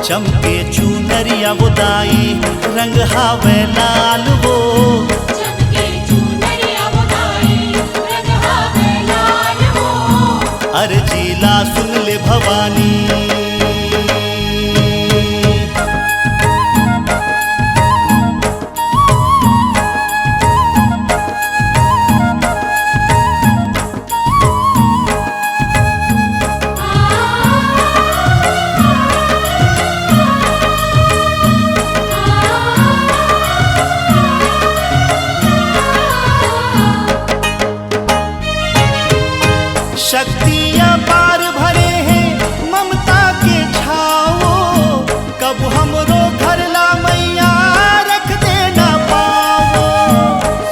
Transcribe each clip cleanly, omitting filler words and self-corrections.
चमके चुनरिया वो दाई रंग हावे लाल वो। चमके चुनरिया वो दाई रंग हावे लाल वो। अर्जीला सुन ले भवानी। शक्ति अपार भरे हैं ममता के छाओ, कब हमरो घर ला मैया रख देना पाओ।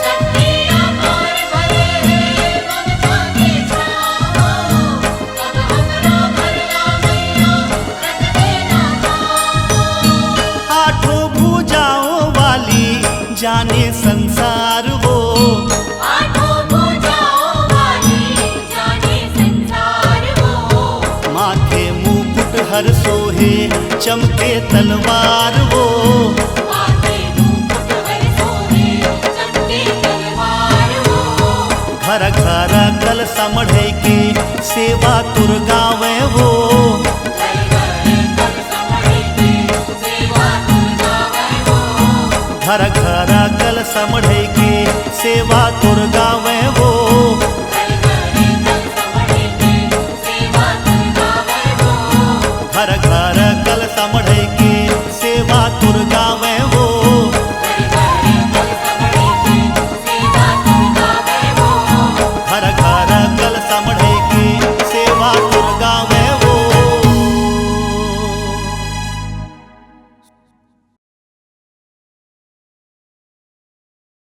शक्ति अपार भरे हैं ममता के छाओ, कब हमरो घर ला मैया रख देना पाओ। आठों भुजाओं वाली जाने संसार वो। आठों भुजाओं वाली जाने संसार वो। माथे मुकुट हर सोहे चमके तलवार वो। माथे मुकुट हर सोहे चमके तलवार वो। घर घर कलसा मढ़े के सेवा तुर गावे वो। घर घर कलसा मढ़े के सेवा तुर गावे वो। घर घर कलसा मढ़े के सेवा तुर गावे वो।